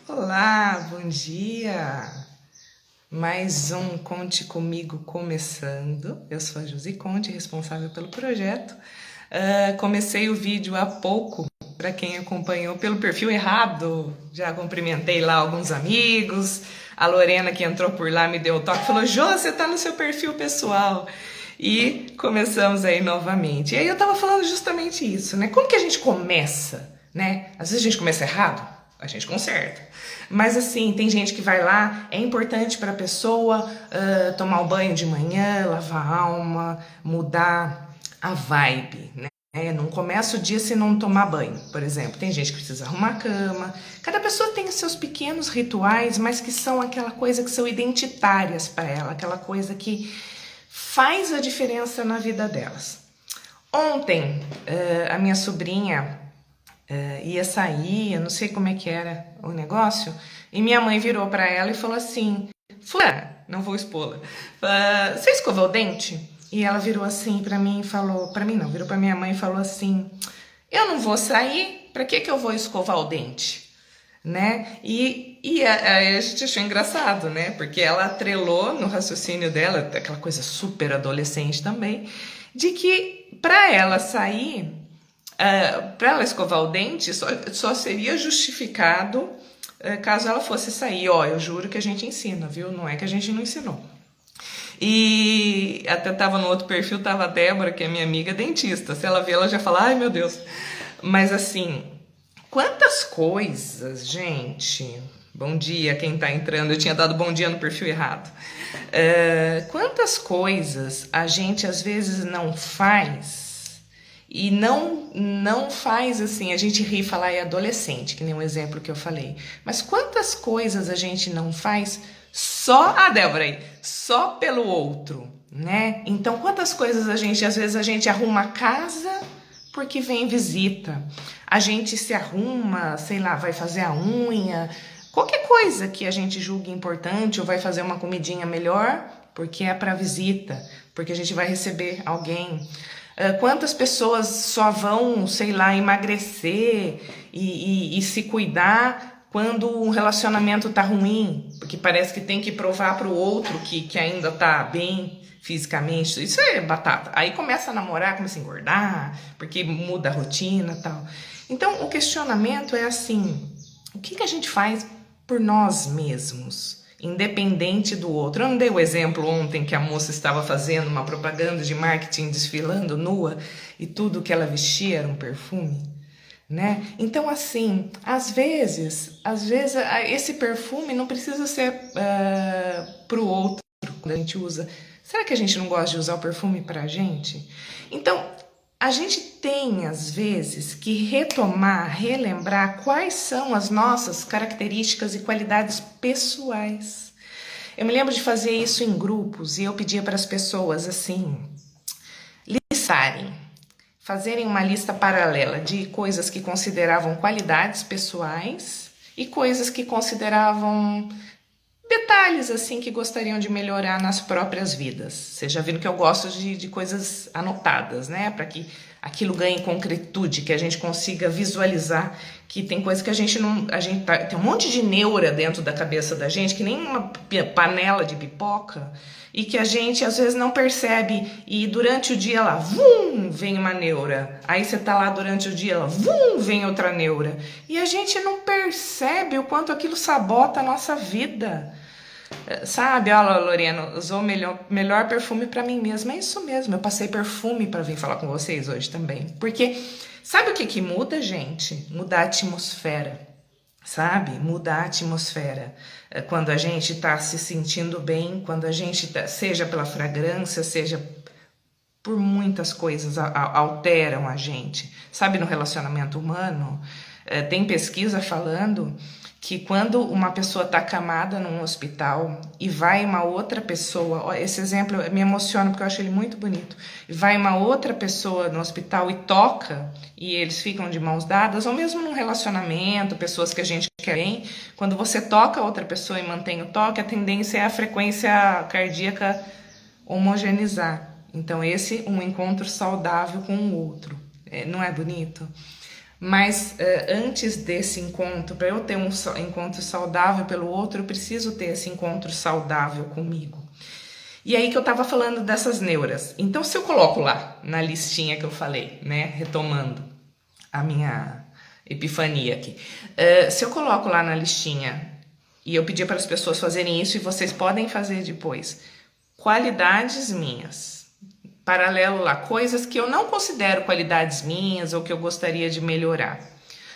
Olá, bom dia! Mais um Conte Comigo começando. Eu sou a Josi Conte, responsável pelo projeto. Comecei o vídeo há pouco, para quem acompanhou pelo perfil errado. Já cumprimentei lá alguns amigos. A Lorena, que entrou por lá, me deu o toque, falou: Jô, você tá no seu perfil pessoal. E começamos aí novamente. E aí eu tava falando justamente isso, né? Como que a gente começa, né? Às vezes a gente começa errado, a gente conserta. Mas assim, tem gente que vai lá, é importante para a pessoa tomar o banho de manhã, lavar a alma, mudar a vibe, né? Não começa o dia se não tomar banho, por exemplo. Tem gente que precisa arrumar a cama. Cada pessoa tem os seus pequenos rituais, mas que são aquela coisa que são identitárias para ela, aquela coisa que faz a diferença na vida delas. Ontem, a minha sobrinha ia sair, eu não sei como é que era o negócio, e minha mãe virou para ela e falou assim: Fulana, não vou expô-la, você escovou o dente? E ela virou assim para mim e falou, para mim não, virou para minha mãe e falou assim: eu não vou sair, para que eu vou escovar o dente? Né? E a gente achou engraçado, né? Porque ela atrelou no raciocínio dela, aquela coisa super adolescente também, de que para ela sair, para ela escovar o dente, só seria justificado caso ela fosse sair. Ó, eu juro que a gente ensina, viu? Não é que a gente não ensinou. E até tava no outro perfil, tava a Débora, que é minha amiga dentista. Se ela vê, ela já fala: ai meu Deus. Mas assim, quantas coisas, gente. Bom dia, quem tá entrando. Eu tinha dado bom dia no perfil errado. Quantas coisas a gente às vezes não faz e não faz assim. A gente ri e fala: é adolescente, que nem um exemplo que eu falei. Mas quantas coisas a gente não faz só, Débora aí, só pelo outro, né? Então, quantas coisas às vezes a gente arruma a casa porque vem visita. A gente se arruma, sei lá, vai fazer a unha, qualquer coisa que a gente julgue importante, ou vai fazer uma comidinha melhor porque é para visita, porque a gente vai receber alguém. Quantas pessoas só vão, sei lá, emagrecer e se cuidar quando um relacionamento tá ruim, porque parece que tem que provar pro outro que ainda tá bem fisicamente. Isso é batata. Aí começa a namorar, começa a engordar, porque muda a rotina e tal. Então, o questionamento é assim: o que a gente faz por nós mesmos, independente do outro? Eu não dei o exemplo ontem que a moça estava fazendo uma propaganda de marketing desfilando nua e tudo que ela vestia era um perfume? Né? Então, assim, às vezes esse perfume não precisa ser para o outro quando a gente usa. Será que a gente não gosta de usar o perfume para a gente? Então, a gente tem, às vezes, que retomar, relembrar quais são as nossas características e qualidades pessoais. Eu me lembro de fazer isso em grupos e eu pedia para as pessoas, assim, listarem, fazerem uma lista paralela de coisas que consideravam qualidades pessoais e coisas que consideravam detalhes assim que gostariam de melhorar nas próprias vidas. Vocês já viram que eu gosto de coisas anotadas, né? Para que aquilo ganhe concretude, que a gente consiga visualizar, que tem coisa que a gente não... tem um monte de neura dentro da cabeça da gente, que nem uma panela de pipoca, e que a gente às vezes não percebe, e durante o dia lá, vum, vem uma neura. Aí você tá lá durante o dia, lá, vum, vem outra neura. E a gente não percebe o quanto aquilo sabota a nossa vida. Sabe, olha, Lorena, usou o melhor perfume para mim mesma. É isso mesmo, eu passei perfume para vir falar com vocês hoje também. Porque sabe o que muda, gente? Muda a atmosfera, sabe? Muda a atmosfera. Quando a gente tá se sentindo bem, quando a gente tá, seja pela fragrância, seja por muitas coisas, alteram a gente. Sabe, no relacionamento humano, tem pesquisa falando que quando uma pessoa está acamada num hospital e vai uma outra pessoa, esse exemplo me emociona porque eu acho ele muito bonito, e vai uma outra pessoa no hospital e toca, e eles ficam de mãos dadas, ou mesmo num relacionamento, pessoas que a gente quer bem, quando você toca outra pessoa e mantém o toque, a tendência é a frequência cardíaca homogeneizar. Então esse um encontro saudável com o outro. Não é bonito? Mas antes desse encontro, para eu ter um encontro saudável pelo outro, eu preciso ter esse encontro saudável comigo. E aí que eu estava falando dessas neuras. Então, se eu coloco lá na listinha que eu falei, né, retomando a minha epifania aqui, se eu coloco lá na listinha e eu pedir para as pessoas fazerem isso, e vocês podem fazer depois, qualidades minhas, paralelo lá, coisas que eu não considero qualidades minhas ou que eu gostaria de melhorar.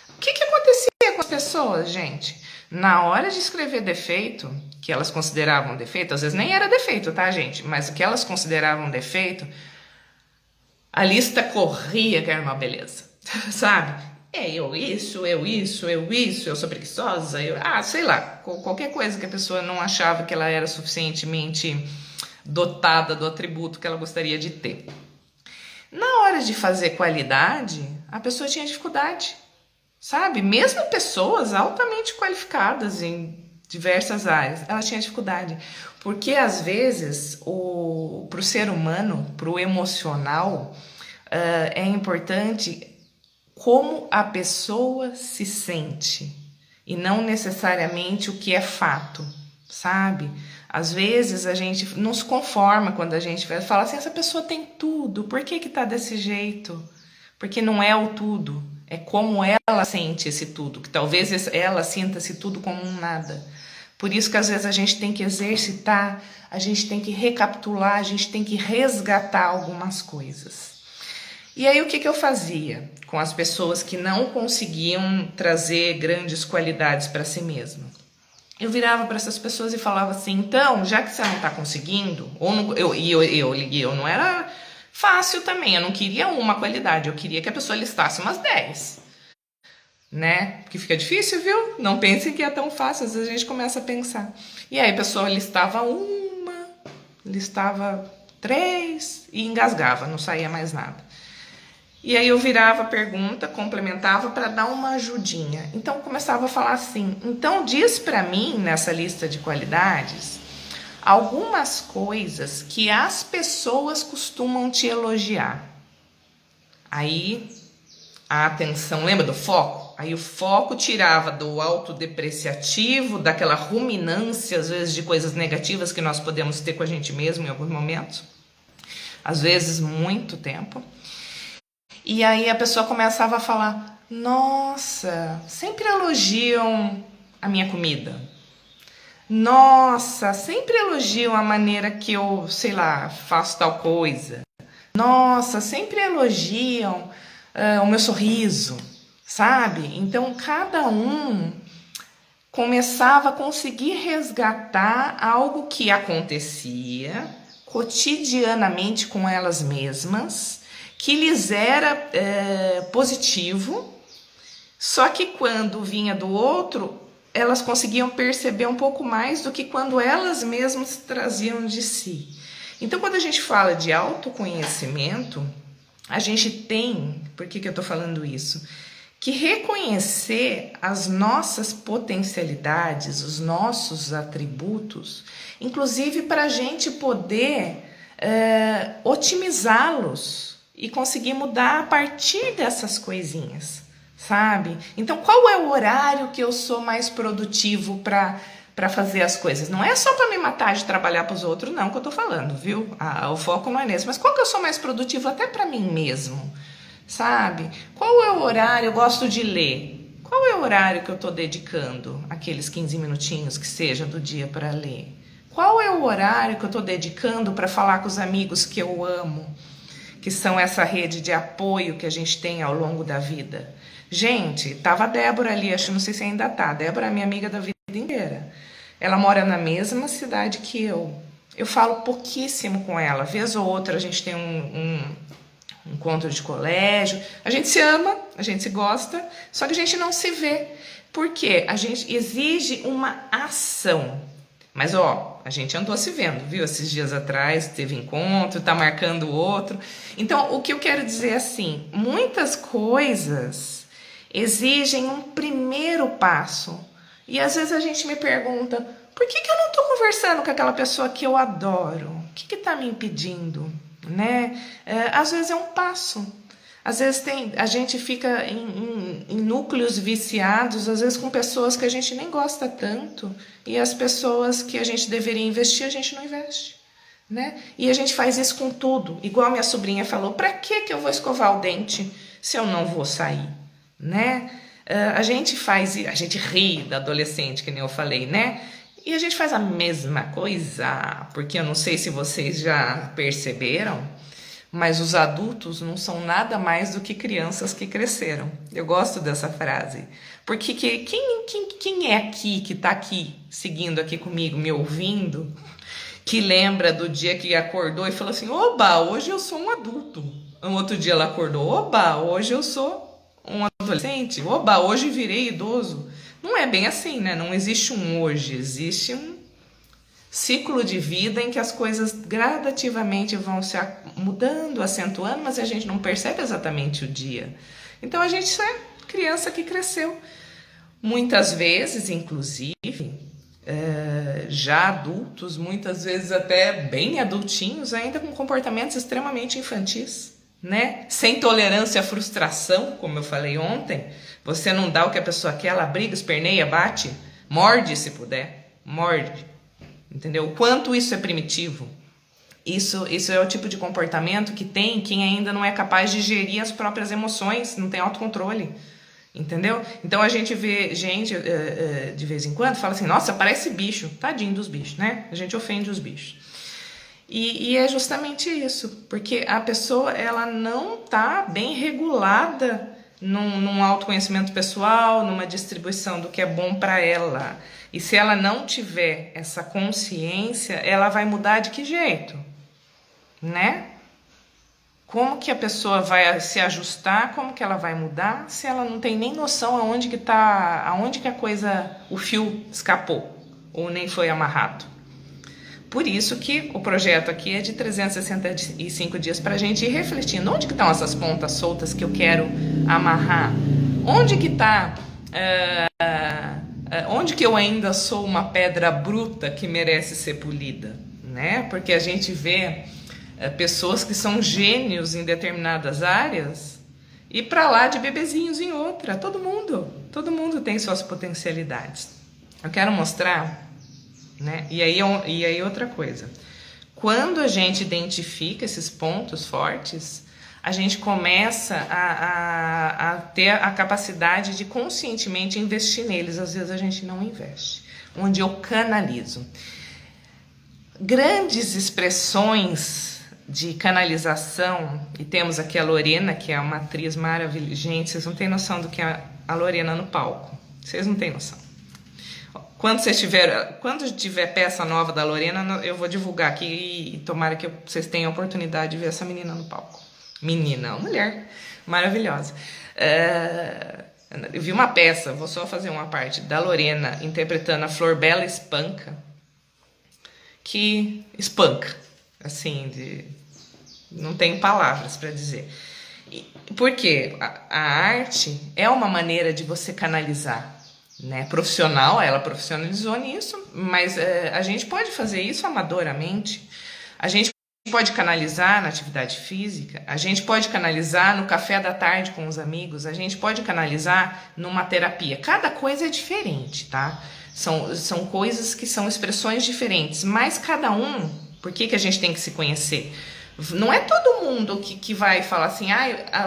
O que acontecia com as pessoas, gente? Na hora de escrever defeito, que elas consideravam defeito, às vezes nem era defeito, tá, gente? Mas o que elas consideravam defeito, a lista corria que era uma beleza, sabe? Eu sou preguiçosa, sei lá, qualquer coisa que a pessoa não achava que ela era suficientemente dotada do atributo que ela gostaria de ter. Na hora de fazer qualidade, a pessoa tinha dificuldade, sabe? Mesmo pessoas altamente qualificadas em diversas áreas, ela tinha dificuldade. Porque às vezes, para o ser humano, para o emocional, é importante como a pessoa se sente e não necessariamente o que é fato, sabe? Às vezes a gente não se conforma quando a gente fala assim, essa pessoa tem tudo, por que tá desse jeito? Porque não é o tudo, é como ela sente esse tudo, que talvez ela sinta esse tudo como um nada. Por isso que às vezes a gente tem que exercitar, a gente tem que recapitular, a gente tem que resgatar algumas coisas. E aí o que eu fazia com as pessoas que não conseguiam trazer grandes qualidades para si mesma? Eu virava para essas pessoas e falava assim, então, já que você não está conseguindo, eu não era fácil também, eu não queria uma qualidade, eu queria que a pessoa listasse umas 10, né? Porque fica difícil, viu? Não pensem que é tão fácil, às vezes a gente começa a pensar. E aí a pessoa listava uma, listava 3 e engasgava, não saía mais nada. E aí eu virava a pergunta, complementava para dar uma ajudinha. Então começava a falar assim, então diz para mim nessa lista de qualidades algumas coisas que as pessoas costumam te elogiar. Aí a atenção, lembra do foco? Aí o foco tirava do autodepreciativo, daquela ruminância às vezes de coisas negativas que nós podemos ter com a gente mesmo em alguns momentos. Às vezes muito tempo. E aí a pessoa começava a falar, nossa, sempre elogiam a minha comida. Nossa, sempre elogiam a maneira que eu, sei lá, faço tal coisa. Nossa, sempre elogiam o meu sorriso, sabe? Então cada um começava a conseguir resgatar algo que acontecia cotidianamente com elas mesmas, que lhes era positivo, só que quando vinha do outro, elas conseguiam perceber um pouco mais do que quando elas mesmas traziam de si. Então, quando a gente fala de autoconhecimento, a gente tem, por que eu estou falando isso? Que reconhecer as nossas potencialidades, os nossos atributos, inclusive para a gente poder otimizá-los e conseguir mudar a partir dessas coisinhas, sabe? Então, qual é o horário que eu sou mais produtivo para fazer as coisas? Não é só para me matar de trabalhar para os outros, não, que eu tô falando, viu? O foco não é nesse. Mas qual que eu sou mais produtivo até para mim mesmo, sabe? Qual é o horário? Eu gosto de ler. Qual é o horário que eu tô dedicando? Aqueles 15 minutinhos que seja do dia para ler. Qual é o horário que eu tô dedicando para falar com os amigos que eu amo? Que são essa rede de apoio que a gente tem ao longo da vida. Gente, tava a Débora ali, não sei se ainda tá. A Débora é minha amiga da vida inteira. Ela mora na mesma cidade que eu. Eu falo pouquíssimo com ela. Vez ou outra a gente tem um encontro de colégio. A gente se ama, a gente se gosta, só que a gente não se vê. Por quê? A gente exige uma ação. Mas, a gente andou se vendo, viu? Esses dias atrás teve encontro, tá marcando outro. Então, o que eu quero dizer é assim, muitas coisas exigem um primeiro passo. E às vezes a gente me pergunta, por que eu não tô conversando com aquela pessoa que eu adoro? O que tá me impedindo, né? Às vezes é um passo. Às vezes a gente fica em núcleos viciados, às vezes com pessoas que a gente nem gosta tanto, e as pessoas que a gente deveria investir, a gente não investe, né? E a gente faz isso com tudo, igual a minha sobrinha falou, para que eu vou escovar o dente se eu não vou sair, né? A gente ri da adolescente, que nem eu falei, né? E a gente faz a mesma coisa, porque eu não sei se vocês já perceberam, mas os adultos não são nada mais do que crianças que cresceram. Eu gosto dessa frase. Porque quem é aqui, que está aqui, seguindo aqui comigo, me ouvindo, que lembra do dia que acordou e falou assim, oba, hoje eu sou um adulto. Um outro dia ela acordou, oba, hoje eu sou um adolescente. Oba, hoje virei idoso. Não é bem assim, né? Não existe um hoje, existe um ciclo de vida em que as coisas gradativamente vão se mudando, acentuando, mas a gente não percebe exatamente o dia. Então a gente é criança que cresceu. Muitas vezes, inclusive, já adultos, muitas vezes até bem adultinhos, ainda com comportamentos extremamente infantis, né? Sem tolerância à frustração, como eu falei ontem. Você não dá o que a pessoa quer, ela briga, esperneia, bate, morde se puder, morde. Entendeu? O quanto isso é primitivo. Isso é o tipo de comportamento que tem quem ainda não é capaz de gerir as próprias emoções, não tem autocontrole. Entendeu? Então a gente vê gente de vez em quando fala assim, nossa, parece bicho. Tadinho dos bichos, né? A gente ofende os bichos. E é justamente isso, porque a pessoa ela não está bem regulada num autoconhecimento pessoal, numa distribuição do que é bom para ela. E se ela não tiver essa consciência, ela vai mudar de que jeito? Né? Como que a pessoa vai se ajustar? Como que ela vai mudar se ela não tem nem noção aonde que a coisa, o fio escapou ou nem foi amarrado? Por isso que o projeto aqui é de 365 dias para a gente ir refletindo. Onde que estão essas pontas soltas que eu quero amarrar? Onde que está... onde que eu ainda sou uma pedra bruta que merece ser polida, né? Porque a gente vê pessoas que são gênios em determinadas áreas e para lá de bebezinhos em outra. Todo mundo tem suas potencialidades. Eu quero mostrar, né? E aí outra coisa. Quando a gente identifica esses pontos fortes, a gente começa a ter a capacidade de conscientemente investir neles. Às vezes a gente não investe. Onde eu canalizo. Grandes expressões de canalização, e temos aqui a Lorena, que é uma atriz maravilhosa. Gente, vocês não têm noção do que é a Lorena no palco. Vocês não têm noção. Quando tiver peça nova da Lorena, eu vou divulgar aqui e tomara que vocês tenham a oportunidade de ver essa menina no palco. Menina, uma mulher maravilhosa. Eu vi uma peça, vou só fazer uma parte, da Lorena interpretando a Flor Bela Espanca, que espanca, assim, não tenho palavras para dizer. Porque a arte é uma maneira de você canalizar, né? Profissional, ela profissionalizou nisso, mas a gente pode fazer isso amadoramente. A gente pode canalizar na atividade física, a gente pode canalizar no café da tarde com os amigos, a gente pode canalizar numa terapia. Cada coisa é diferente, tá? São coisas que são expressões diferentes, mas cada um, por que a gente tem que se conhecer? Não é todo mundo que vai falar assim,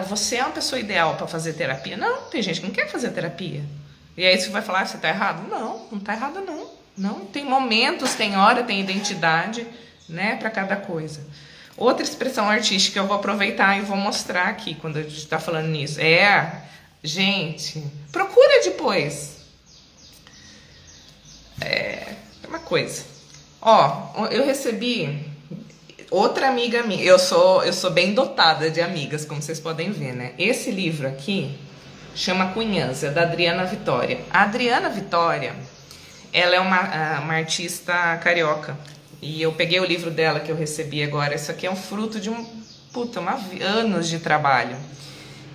você é uma pessoa ideal para fazer terapia. Não, tem gente que não quer fazer terapia. E aí você vai falar, você tá errado? Não tá errado não. Tem momentos, tem hora, tem identidade, né, para cada coisa. Outra expressão artística que eu vou aproveitar e vou mostrar aqui quando a gente está falando nisso gente, procura depois. Uma coisa. Eu recebi outra amiga minha. Eu sou bem dotada de amigas, como vocês podem ver, né? Esse livro aqui chama Cunhãs, é da Adriana Vitória. A Adriana Vitória, ela é uma artista carioca. E eu peguei o livro dela que eu recebi agora. Isso aqui é um fruto de anos de trabalho.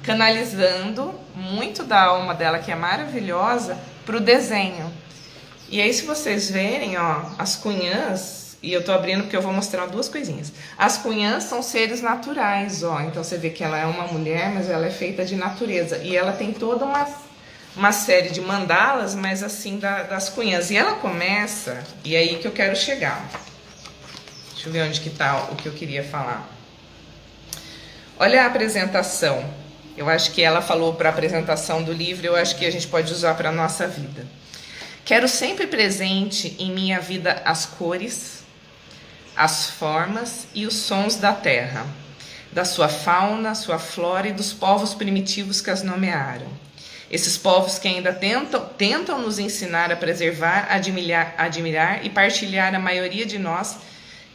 Canalizando muito da alma dela, que é maravilhosa, para o desenho. E aí, se vocês verem, as cunhãs, e eu tô abrindo porque eu vou mostrar duas coisinhas. As cunhãs são seres naturais, ó. Então você vê que ela é uma mulher, mas ela é feita de natureza. E ela tem toda uma série de mandalas, mas assim, das cunhãs. E ela começa, e é aí que eu quero chegar. Deixa eu ver onde que tá o que eu queria falar. Olha a apresentação. Eu acho que ela falou para a apresentação do livro, eu acho que a gente pode usar para a nossa vida. Quero sempre presente em minha vida as cores, as formas e os sons da terra, da sua fauna, sua flora e dos povos primitivos que as nomearam. Esses povos que ainda tentam nos ensinar a preservar, admirar e partilhar a maioria de nós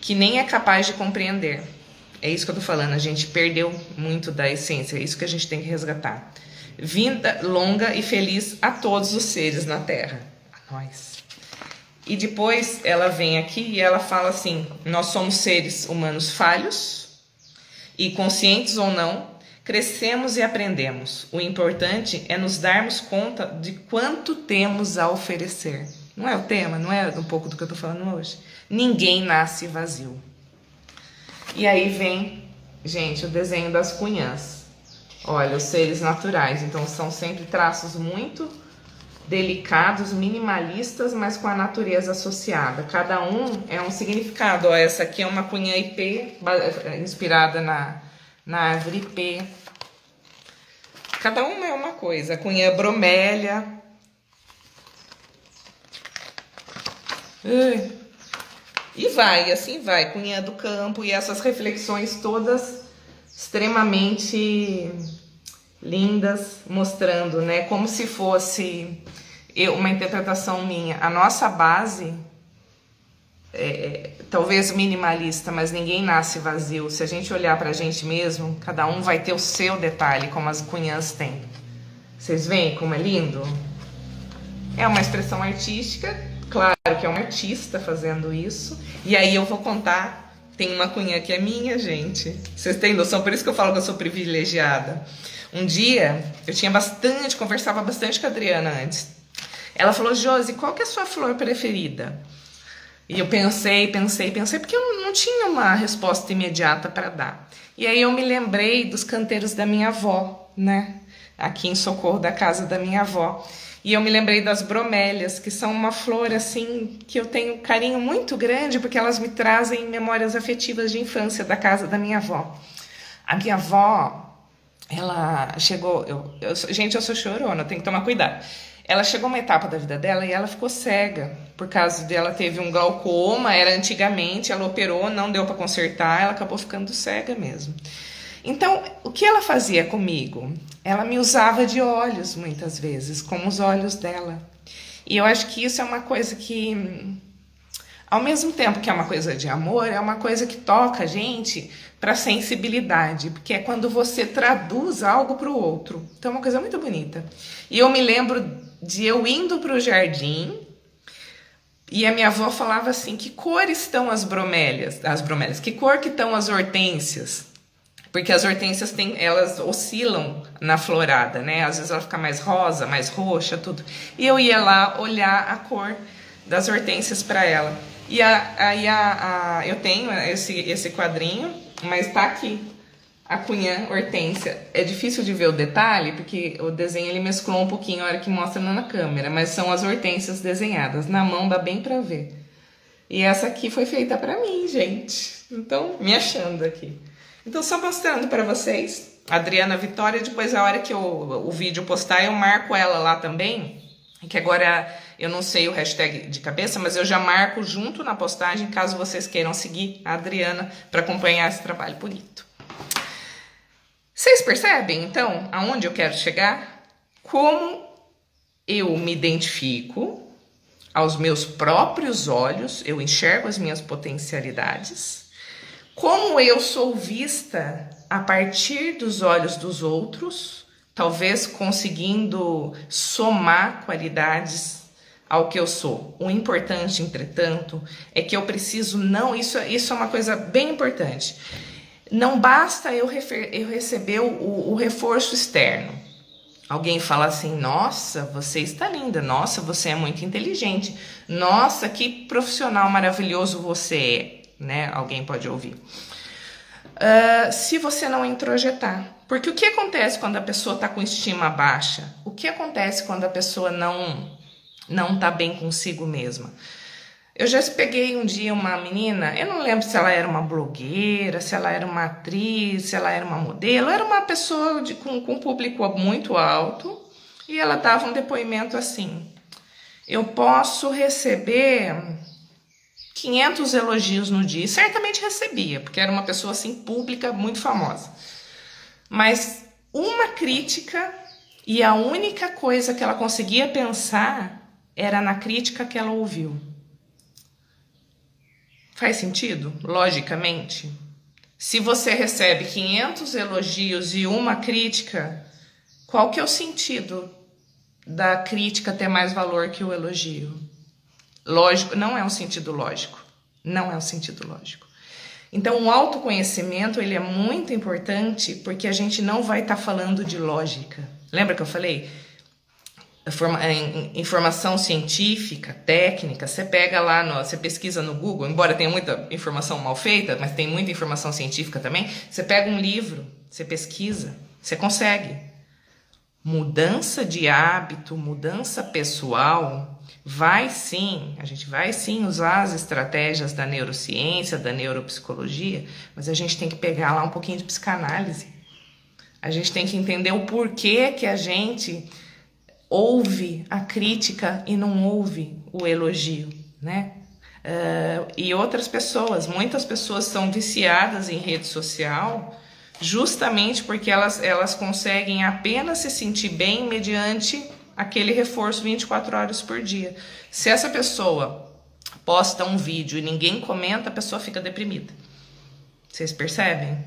que nem é capaz de compreender. É isso que eu tô falando, a gente perdeu muito da essência, é isso que a gente tem que resgatar. Vida longa e feliz a todos os seres na Terra. A nós. E depois ela vem aqui e ela fala assim, nós somos seres humanos falhos e conscientes ou não, crescemos e aprendemos. O importante é nos darmos conta de quanto temos a oferecer. Não é o tema? Não é um pouco do que eu tô falando hoje? Ninguém nasce vazio. E aí vem, gente, o desenho das cunhãs. Olha, os seres naturais. Então, são sempre traços muito delicados, minimalistas, mas com a natureza associada. Cada um é um significado. Ó, essa aqui é uma cunhã IP, inspirada na árvore IP. Cada uma é uma coisa. A cunhã bromélia. E vai, assim vai, cunhã do campo, e essas reflexões todas extremamente lindas, mostrando, né, como se fosse uma interpretação minha. A nossa base, talvez minimalista, mas ninguém nasce vazio. Se a gente olhar pra gente mesmo, cada um vai ter o seu detalhe, como as cunhãs têm. Vocês veem como é lindo? É uma expressão artística. Claro que é um artista fazendo isso. E aí eu vou contar. Tem uma cunhã que é minha, gente. Vocês têm noção? Por isso que eu falo que eu sou privilegiada. Um dia, conversava bastante com a Adriana antes. Ela falou, Josi, qual que é a sua flor preferida? E eu pensei, porque eu não tinha uma resposta imediata para dar. E aí eu me lembrei dos canteiros da minha avó, né? Aqui em Socorro, da casa da minha avó. E eu me lembrei das bromélias, que são uma flor assim que eu tenho um carinho muito grande, porque elas me trazem memórias afetivas de infância da casa da minha avó. A minha avó, ela chegou... Gente, eu sou chorona, eu tenho que tomar cuidado. Ela chegou uma etapa da vida dela e ela ficou cega, por causa dela teve um glaucoma, era antigamente, ela operou, não deu para consertar, ela acabou ficando cega mesmo. Então, o que ela fazia comigo? Ela me usava de olhos, muitas vezes, como os olhos dela. E eu acho que isso é uma coisa que, ao mesmo tempo que é uma coisa de amor, é uma coisa que toca a gente para sensibilidade, porque é quando você traduz algo para o outro. Então, é uma coisa muito bonita. E eu me lembro de eu indo para o jardim, e a minha avó falava assim, que cor estão as bromélias, que cor que estão as hortênsias? Porque as hortênsias elas oscilam na florada, né? Às vezes ela fica mais rosa, mais roxa, tudo. E eu ia lá olhar a cor das hortênsias para ela. E aí eu tenho esse quadrinho, mas tá aqui, a cunhã hortênsia. É difícil de ver o detalhe, porque o desenho ele mesclou um pouquinho a hora que mostra na câmera, mas são as hortênsias desenhadas. Na mão dá bem para ver. E essa aqui foi feita para mim, gente. Então, me achando aqui. Então, só mostrando para vocês, Adriana Vitória, depois a hora que o vídeo postar, eu marco ela lá também, que agora eu não sei o hashtag de cabeça, mas eu já marco junto na postagem, caso vocês queiram seguir a Adriana para acompanhar esse trabalho bonito. Vocês percebem, então, aonde eu quero chegar? Como eu me identifico aos meus próprios olhos, eu enxergo as minhas potencialidades, como eu sou vista a partir dos olhos dos outros, talvez conseguindo somar qualidades ao que eu sou. O importante, entretanto, é que eu preciso isso é uma coisa bem importante. Não basta eu receber o reforço externo. Alguém fala assim: nossa, você está linda, nossa, você é muito inteligente, nossa, que profissional maravilhoso você é, né? Alguém pode ouvir. Se você não introjetar. Porque o que acontece quando a pessoa está com estima baixa? O que acontece quando a pessoa não está bem consigo mesma? Eu já peguei um dia uma menina, eu não lembro se ela era uma blogueira, se ela era uma atriz, se ela era uma modelo, era uma pessoa com um público muito alto, e ela dava um depoimento assim: eu posso receber 500 elogios no dia, e certamente recebia, porque era uma pessoa assim pública, muito famosa. Mas uma crítica, e a única coisa que ela conseguia pensar era na crítica que ela ouviu. Faz sentido? Logicamente. Se você recebe 500 elogios e uma crítica, qual que é o sentido da crítica ter mais valor que o elogio? Lógico, não é um sentido lógico. Não é um sentido lógico. Então, o autoconhecimento, ele é muito importante porque a gente não vai estar falando de lógica. Lembra que eu falei? Informação científica, técnica, você pega lá, você pesquisa no Google, embora tenha muita informação mal feita, mas tem muita informação científica também, você pega um livro, você pesquisa, você consegue. Mudança de hábito, mudança pessoal, a gente vai sim usar as estratégias da neurociência, da neuropsicologia, mas a gente tem que pegar lá um pouquinho de psicanálise. A gente tem que entender o porquê que a gente ouve a crítica e não ouve o elogio, né? E outras pessoas, muitas pessoas são viciadas em rede social justamente porque elas conseguem apenas se sentir bem mediante aquele reforço 24 horas por dia. Se essa pessoa posta um vídeo e ninguém comenta, a pessoa fica deprimida. Vocês percebem?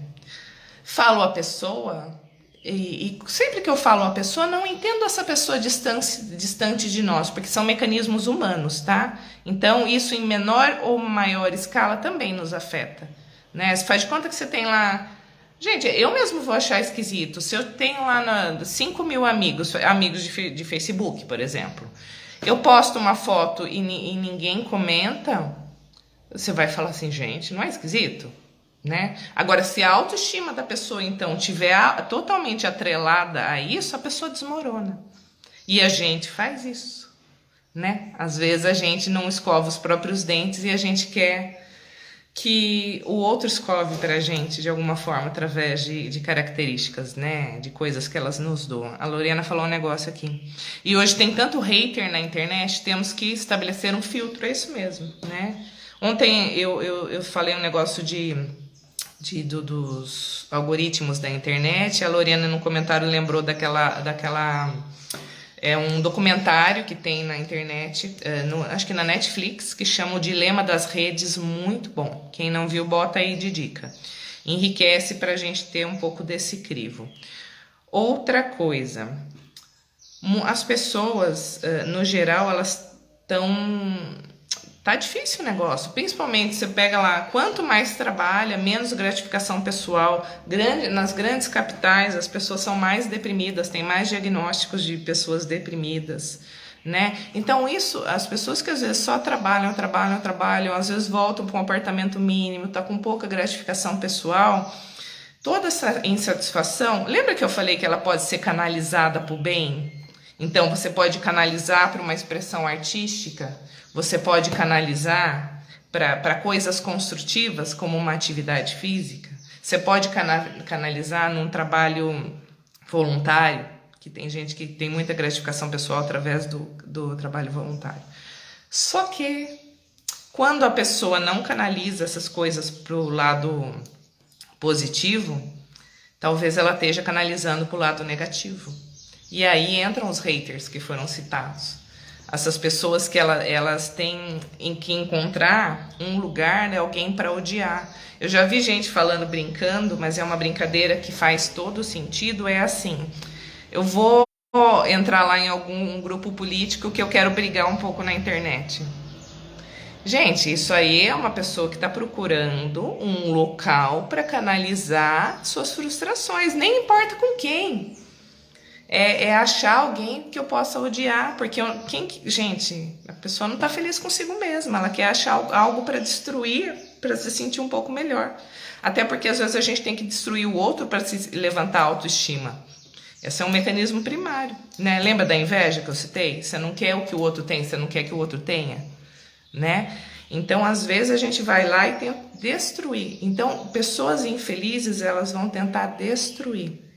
Falo a pessoa... E sempre que eu falo uma pessoa, não entendo essa pessoa distante de nós, porque são mecanismos humanos, tá? Então, isso em menor ou maior escala também nos afeta, né? Você faz de conta que você tem lá... Gente, eu mesmo vou achar esquisito. Se eu tenho lá 5 mil amigos de Facebook, por exemplo, eu posto uma foto e ninguém comenta, você vai falar assim, gente, não é esquisito? Né? Agora, se a autoestima da pessoa então tiver totalmente atrelada a isso, a pessoa desmorona. E a gente faz isso, né? Às vezes a gente não escova os próprios dentes e a gente quer que o outro escove pra gente de alguma forma, através de características, né? De coisas que elas nos doam. A Lorena falou um negócio aqui. E hoje tem tanto hater na internet, temos que estabelecer um filtro, é isso mesmo, né? Ontem eu falei um negócio dos algoritmos da internet. A Lorena no comentário lembrou daquela um documentário que tem na internet, acho que na Netflix, que chama O Dilema das Redes, muito bom. Quem não viu, bota aí de dica. Enriquece para a gente ter um pouco desse crivo. Outra coisa, as pessoas, no geral, elas estão... Tá difícil o negócio, principalmente você pega lá, quanto mais trabalha, menos gratificação pessoal. Nas grandes capitais, as pessoas são mais deprimidas, tem mais diagnósticos de pessoas deprimidas, né? Então isso, as pessoas que às vezes só trabalham, às vezes voltam para um apartamento mínimo, tá com pouca gratificação pessoal, toda essa insatisfação, lembra que eu falei que ela pode ser canalizada para o bem? Então você pode canalizar para uma expressão artística, você pode canalizar para coisas construtivas, como uma atividade física. Você pode canalizar num trabalho voluntário, que tem gente que tem muita gratificação pessoal através do trabalho voluntário. Só que quando a pessoa não canaliza essas coisas para o lado positivo, talvez ela esteja canalizando para o lado negativo. E aí entram os haters que foram citados. Essas pessoas que elas têm em que encontrar um lugar, né, alguém para odiar. Eu já vi gente falando, brincando, mas é uma brincadeira que faz todo sentido, é assim: eu vou entrar lá em algum grupo político que eu quero brigar um pouco na internet. Gente, isso aí é uma pessoa que está procurando um local para canalizar suas frustrações, nem importa com quem. É achar alguém que eu possa odiar, porque gente, a pessoa não está feliz consigo mesma, ela quer achar algo para destruir, para se sentir um pouco melhor. Até porque às vezes a gente tem que destruir o outro para se levantar a autoestima. Esse é um mecanismo primário, né? Lembra da inveja que eu citei? Você não quer o que o outro tem, você não quer que o outro tenha, né? Então, às vezes a gente vai lá e tenta destruir. Então, pessoas infelizes, elas vão tentar destruir.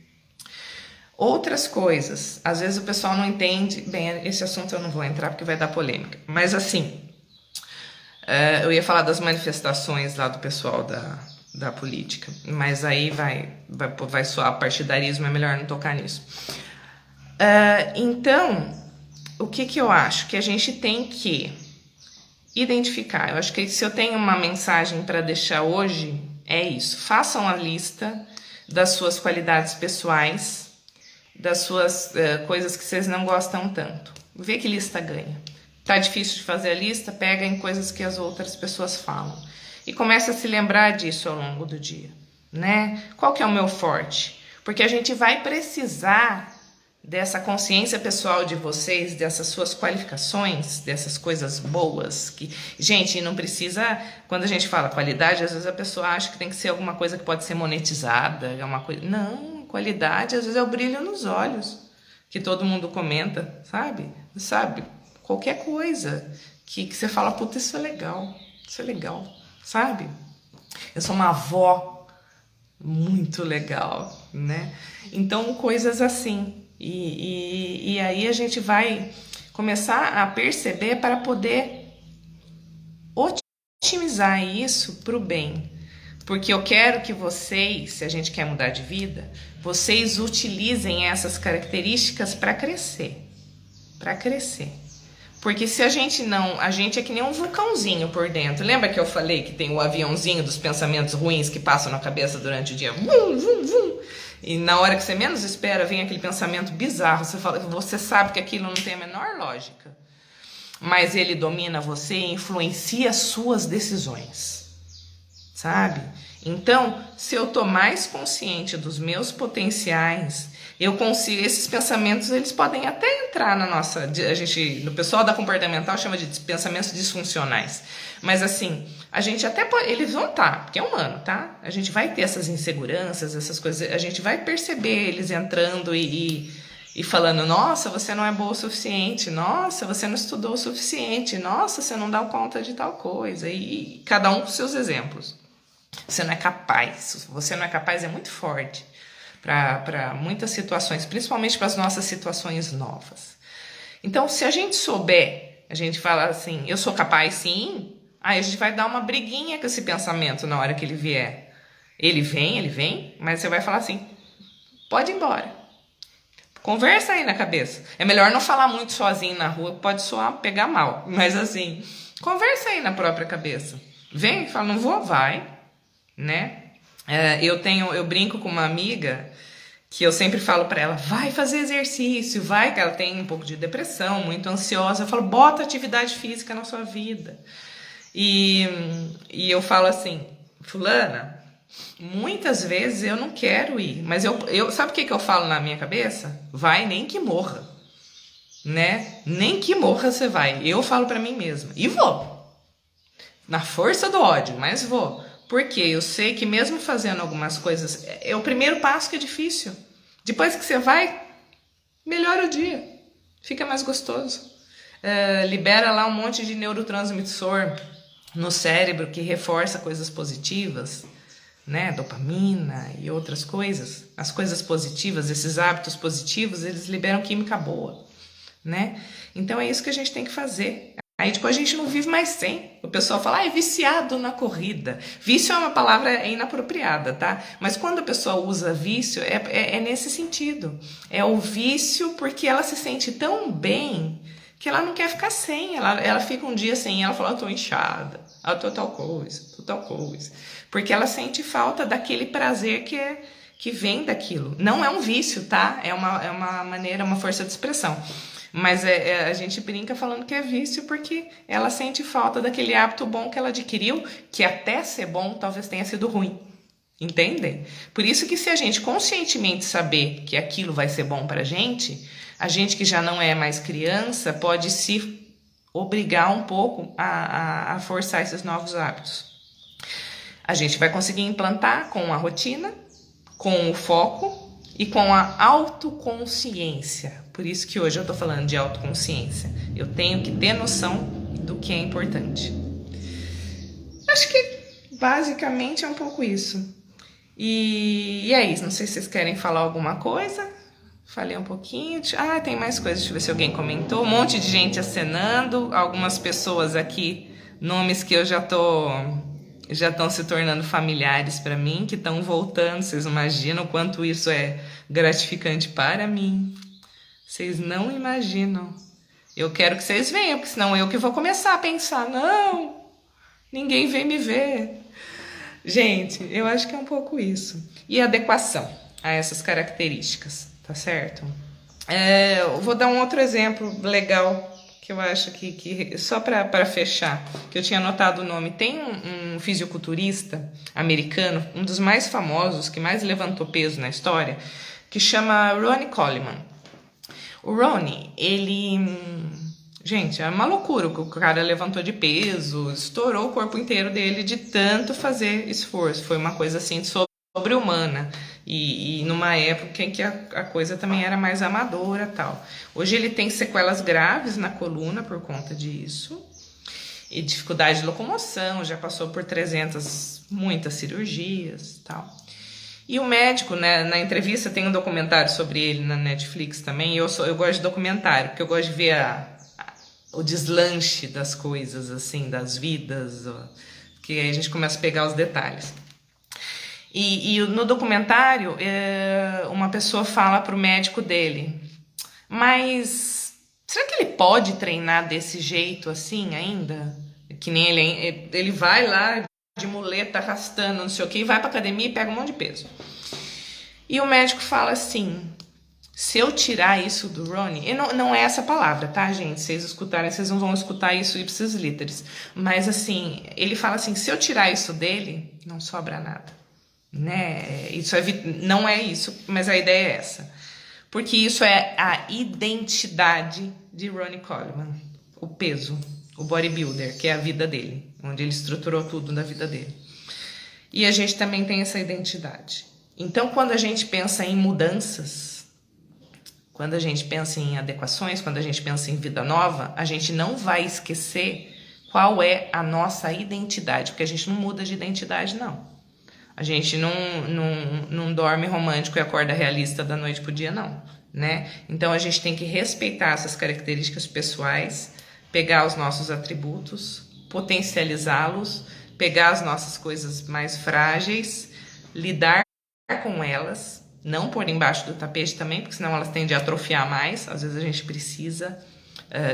Outras coisas, às vezes o pessoal não entende, bem, esse assunto eu não vou entrar porque vai dar polêmica, mas assim, eu ia falar das manifestações lá do pessoal da política, mas aí vai soar partidarismo, é melhor não tocar nisso. Então, o que eu acho? Que a gente tem que identificar. Eu acho que se eu tenho uma mensagem para deixar hoje, é isso. Façam a lista das suas qualidades pessoais, das suas coisas que vocês não gostam tanto. Vê que lista ganha. Tá difícil de fazer a lista? Pega em coisas que as outras pessoas falam. E começa a se lembrar disso ao longo do dia, né? Qual que é o meu forte? Porque a gente vai precisar dessa consciência pessoal de vocês, dessas suas qualificações, dessas coisas boas que, gente, não precisa, quando a gente fala qualidade, às vezes a pessoa acha que tem que ser alguma coisa que pode ser monetizada, é uma coisa, não, qualidade às vezes é o brilho nos olhos, que todo mundo comenta, sabe, qualquer coisa que você fala, puta, isso é legal, sabe, eu sou uma avó muito legal, né, então coisas assim. E aí a gente vai começar a perceber para poder otimizar isso para o bem. Porque eu quero que vocês, se a gente quer mudar de vida, vocês utilizem essas características para crescer. Para crescer. Porque se a gente não... A gente é que nem um vulcãozinho por dentro. Lembra que eu falei que tem o aviãozinho dos pensamentos ruins que passam na cabeça durante o dia? Vum, vum, vum. E na hora que você menos espera, vem aquele pensamento bizarro. Você sabe que aquilo não tem a menor lógica. Mas ele domina você e influencia as suas decisões. Sabe? Então, se eu tô mais consciente dos meus potenciais, eu consigo... Esses pensamentos, eles podem até entrar na nossa... no pessoal da comportamental chama de pensamentos disfuncionais. Mas assim... A gente até pode, eles vão estar, porque é humano, tá? A gente vai ter essas inseguranças, essas coisas, a gente vai perceber eles entrando e falando, nossa, você não é boa o suficiente, nossa, você não estudou o suficiente, nossa, você não dá conta de tal coisa, e cada um com seus exemplos. Você não é capaz é muito forte para muitas situações, principalmente para as nossas situações novas. Então, se a gente souber, a gente fala assim, eu sou capaz sim... Aí a gente vai dar uma briguinha com esse pensamento na hora que ele vier. Ele vem, mas você vai falar assim, pode ir embora. Conversa aí na cabeça. É melhor não falar muito sozinho na rua, pode soar, pegar mal. Mas assim, conversa aí na própria cabeça. Vem e fala, não vou, vai. Né? Eu brinco com uma amiga que eu sempre falo pra ela, vai fazer exercício, vai, que ela tem um pouco de depressão, muito ansiosa. Eu falo, bota atividade física na sua vida. E eu falo assim, fulana, muitas vezes eu não quero ir, mas eu sabe o que eu falo na minha cabeça? Vai, nem que morra, né? Nem que morra você vai. Eu falo pra mim mesma, e vou, na força do ódio, mas vou, porque eu sei que mesmo fazendo algumas coisas, é o primeiro passo que é difícil, depois que você vai, melhora o dia, fica mais gostoso, libera lá um monte de neurotransmissor no cérebro que reforça coisas positivas, né? Dopamina e outras coisas. As coisas positivas, esses hábitos positivos, eles liberam química boa, né? Então é isso que a gente tem que fazer. Aí depois a gente não vive mais sem. O pessoal fala, é viciado na corrida. Vício é uma palavra inapropriada, tá? Mas quando a pessoa usa vício, é nesse sentido. É o vício porque ela se sente tão bem que ela não quer ficar sem, ela fica um dia sem, ela fala, eu tô inchada, eu tô tal coisa, porque ela sente falta daquele prazer que vem daquilo. Não é um vício, tá? É uma maneira, uma força de expressão, mas a gente brinca falando que é vício porque ela sente falta daquele hábito bom que ela adquiriu, que até ser bom talvez tenha sido ruim, Entendem? Por isso que se a gente conscientemente saber que aquilo vai ser bom pra gente, a gente que já não é mais criança pode se obrigar um pouco a forçar esses novos hábitos. A gente vai conseguir implantar com a rotina, com o foco e com a autoconsciência. Por isso que hoje eu tô falando de autoconsciência. Eu tenho que ter noção do que é importante. Acho que basicamente é um pouco isso. E é isso, não sei se vocês querem falar alguma coisa. Falei um pouquinho. Tem mais coisas, deixa eu ver se alguém comentou. Um monte de gente acenando, algumas pessoas aqui, nomes que eu já estão se tornando familiares para mim, que estão voltando. Vocês imaginam o quanto isso é gratificante para mim? Vocês não imaginam. Eu quero que vocês venham, porque senão eu que vou começar a pensar, não, ninguém vem me ver. Gente, eu acho que é um pouco isso. E adequação a essas características, tá certo? Eu vou dar um outro exemplo legal que eu acho que só para fechar, que eu tinha anotado o nome. Tem um fisiculturista americano, um dos mais famosos, que mais levantou peso na história, que chama Ronnie Coleman. O Ronnie, gente, é uma loucura o que o cara levantou de peso, estourou o corpo inteiro dele de tanto fazer esforço. Foi uma coisa assim sobre-humana. E numa época em que a coisa também era mais amadora e tal. Hoje ele tem sequelas graves na coluna por conta disso. E dificuldade de locomoção, já passou por muitas cirurgias e tal. E o médico, né, na entrevista tem um documentário sobre ele na Netflix também. Eu gosto de documentário, porque eu gosto de ver o deslanche das coisas, assim, das vidas, que aí a gente começa a pegar os detalhes. E no documentário, uma pessoa fala pro médico dele, mas será que ele pode treinar desse jeito assim ainda? Que nem ele vai lá de muleta arrastando, não sei o que, e vai pra academia e pega um monte de peso. E o médico fala assim, se eu tirar isso do Ronnie, e não é essa palavra, tá, gente? Vocês escutarem, vocês não vão escutar isso ipsis literis. Mas assim, ele fala assim, se eu tirar isso dele, não sobra nada. Né? Não é isso, mas a ideia é essa. Porque isso é a identidade de Ronnie Coleman. O peso, o bodybuilder, que é a vida dele, onde ele estruturou tudo da vida dele. E a gente também tem essa identidade. Então, quando a gente pensa em mudanças, quando a gente pensa em adequações, quando a gente pensa em vida nova, a gente não vai esquecer qual é a nossa identidade, porque a gente não muda de identidade, não. A gente não dorme romântico e acorda realista da noite pro dia, não, né? Então, a gente tem que respeitar essas características pessoais, pegar os nossos atributos, potencializá-los, pegar as nossas coisas mais frágeis, lidar com elas, não pôr embaixo do tapete também, porque senão elas tendem a atrofiar mais. Às vezes a gente precisa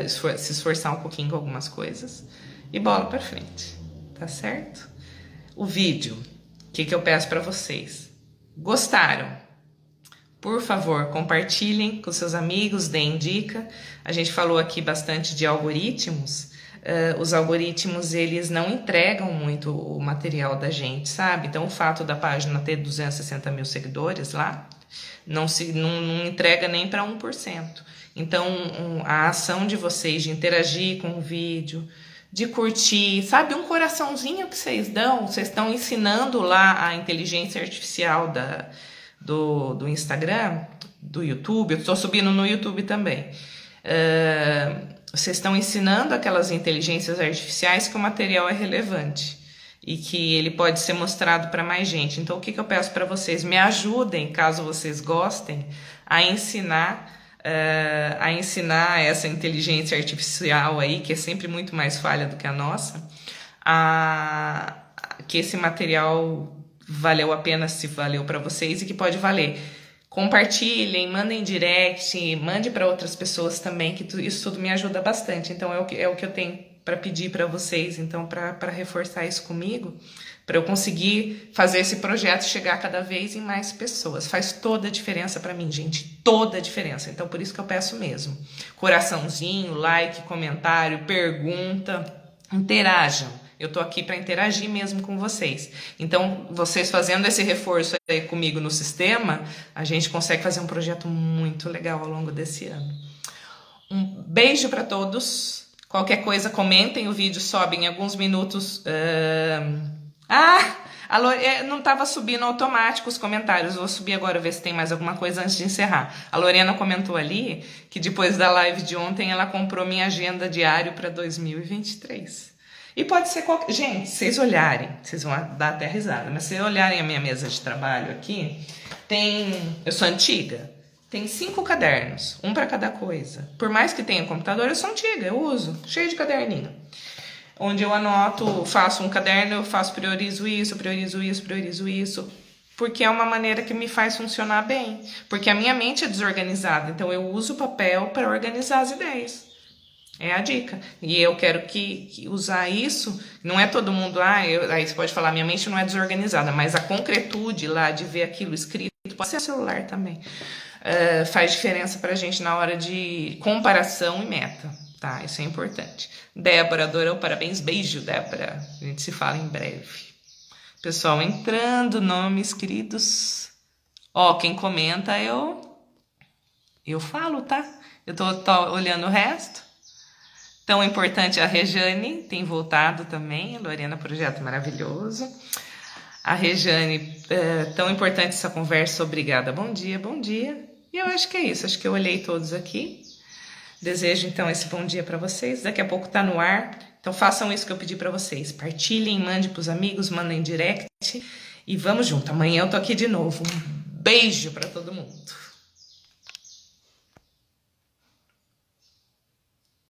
se esforçar um pouquinho com algumas coisas e bola pra frente, tá certo? O vídeo, o que eu peço para vocês? Gostaram? Por favor, compartilhem com seus amigos, deem dica. A gente falou aqui bastante de algoritmos. Os algoritmos, eles não entregam muito o material da gente, sabe? Então, o fato da página ter 260 mil seguidores lá, não entrega nem para 1%. Então, a ação de vocês de interagir com o vídeo, de curtir, sabe? Um coraçãozinho que vocês dão, vocês estão ensinando lá a inteligência artificial do Instagram, do YouTube, eu estou subindo no YouTube também. Vocês estão ensinando aquelas inteligências artificiais que o material é relevante e que ele pode ser mostrado para mais gente. Então, o que eu peço para vocês? Me ajudem, caso vocês gostem, a ensinar essa inteligência artificial aí, que é sempre muito mais falha do que a nossa, que esse material valeu a pena, se valeu para vocês, e que pode valer. Compartilhem, mandem direct, mande para outras pessoas também, que isso tudo me ajuda bastante. Então, é o que eu tenho para pedir para vocês, então, para reforçar isso comigo, para eu conseguir fazer esse projeto chegar cada vez em mais pessoas. Faz toda a diferença para mim, gente, toda a diferença. Então, por isso que eu peço mesmo. Coraçãozinho, like, comentário, pergunta, interajam. Eu tô aqui para interagir mesmo com vocês. Então, vocês fazendo esse reforço aí comigo no sistema, a gente consegue fazer um projeto muito legal ao longo desse ano. Um beijo para todos. Qualquer coisa, comentem. O vídeo sobe em alguns minutos. Não estava subindo automático os comentários. Vou subir agora, ver se tem mais alguma coisa antes de encerrar. A Lorena comentou ali que depois da live de ontem ela comprou minha agenda diária para 2023. E pode ser qualquer... Gente, se vocês olharem, vocês vão dar até risada, mas se vocês olharem a minha mesa de trabalho aqui, eu sou antiga. Tem 5 cadernos, um para cada coisa. Por mais que tenha computador, eu sou antiga, eu uso, cheio de caderninho. Onde eu anoto, faço um caderno, eu priorizo isso, porque é uma maneira que me faz funcionar bem. Porque a minha mente é desorganizada, então eu uso o papel para organizar as ideias. É a dica. E eu quero que usar isso, não é todo mundo, aí você pode falar, minha mente não é desorganizada, mas a concretude lá de ver aquilo escrito, pode ser o celular também. Faz diferença pra gente na hora de comparação e meta, tá? Isso é importante. Débora, adorou, parabéns, beijo, Débora. A gente se fala em breve. Pessoal entrando, nomes queridos. Quem comenta eu falo, tá? Eu tô olhando o resto. Tão importante a Rejane, tem voltado também. A Lorena, projeto maravilhoso. A Rejane, tão importante essa conversa, obrigada, bom dia, bom dia. E eu acho que é isso, acho que eu olhei todos aqui. Desejo então esse bom dia para vocês, daqui a pouco tá no ar, então façam isso que eu pedi para vocês. Partilhem, mandem pros amigos, mandem direct e vamos junto. Amanhã eu tô aqui de novo. Um beijo para todo mundo.